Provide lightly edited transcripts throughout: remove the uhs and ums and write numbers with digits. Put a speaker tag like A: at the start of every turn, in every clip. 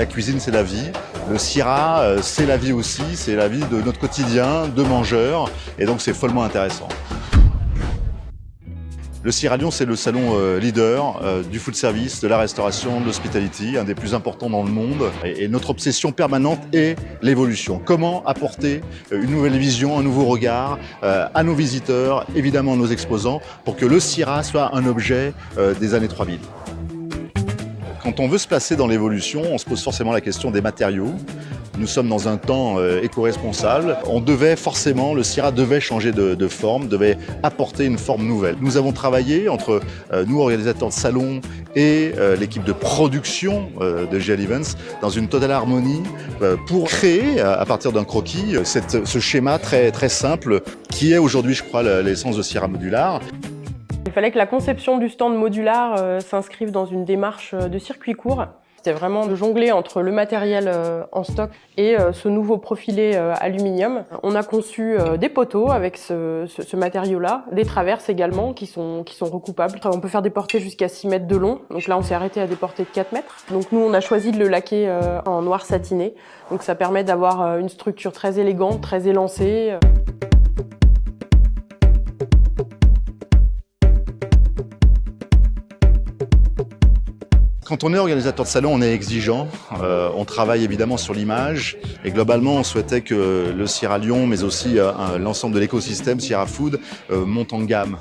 A: La cuisine, c'est la vie. Le Syrah, c'est la vie aussi, c'est la vie de notre quotidien, de mangeurs, et donc c'est follement intéressant. Le Syrah Lyon, c'est le salon leader du food service, de la restauration, de l'hospitality, un des plus importants dans le monde. Et notre obsession permanente est l'évolution. Comment apporter une nouvelle vision, un nouveau regard à nos visiteurs, évidemment à nos exposants, pour que le Syrah soit un objet des années 3000. Quand on veut se placer dans l'évolution, on se pose forcément la question des matériaux. Nous sommes dans un temps éco-responsable. Le Syrah devait changer de forme, devait apporter une forme nouvelle. Nous avons travaillé entre nous, organisateurs de salon, et l'équipe de production de GL Events dans une totale harmonie pour créer, à partir d'un croquis, ce schéma très simple qui est aujourd'hui, je crois, l'essence de Syrah Modular.
B: Il fallait que la conception du stand modular s'inscrive dans une démarche de circuit court. C'était vraiment de jongler entre le matériel en stock et ce nouveau profilé aluminium. On a conçu des poteaux avec ce matériau-là, des traverses également qui sont recoupables. On peut faire des portées jusqu'à 6 mètres de long. Donc là, on s'est arrêté à des portées de 4 mètres. Donc nous, on a choisi de le laquer en noir satiné. Donc ça permet d'avoir une structure très élégante, très élancée.
A: Quand on est organisateur de salon, on est exigeant, on travaille évidemment sur l'image et globalement on souhaitait que le Syrah Lyon, mais aussi l'ensemble de l'écosystème Syrah Food monte en gamme.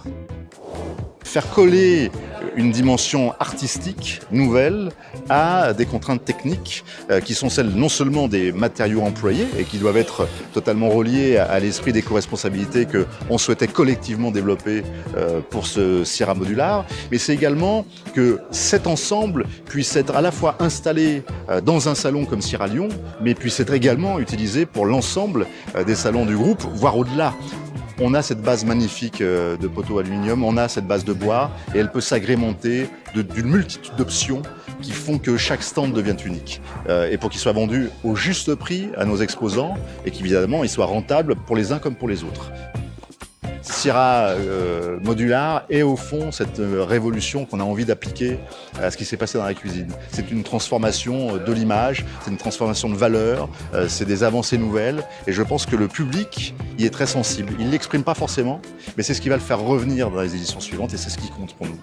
A: Faire coller une dimension artistique nouvelle à des contraintes techniques qui sont celles non seulement des matériaux employés et qui doivent être totalement reliés à l'esprit d'éco-responsabilité qu'on souhaitait collectivement développer pour ce Syrah Modular, mais c'est également que cet ensemble puisse être à la fois installé dans un salon comme Syrah Lyon, mais puisse être également utilisé pour l'ensemble des salons du groupe, voire au-delà. On a cette base magnifique de poteaux aluminium, on a cette base de bois et elle peut s'agrémenter d'une multitude d'options qui font que chaque stand devient unique. Et pour qu'il soit vendu au juste prix à nos exposants et qu'évidemment il soit rentable pour les uns comme pour les autres. Syrah Modular est au fond cette révolution qu'on a envie d'appliquer à ce qui s'est passé dans la cuisine. C'est une transformation de l'image, c'est une transformation de valeur, c'est des avancées nouvelles et je pense que le public y est très sensible. Il ne l'exprime pas forcément, mais c'est ce qui va le faire revenir dans les éditions suivantes et c'est ce qui compte pour nous.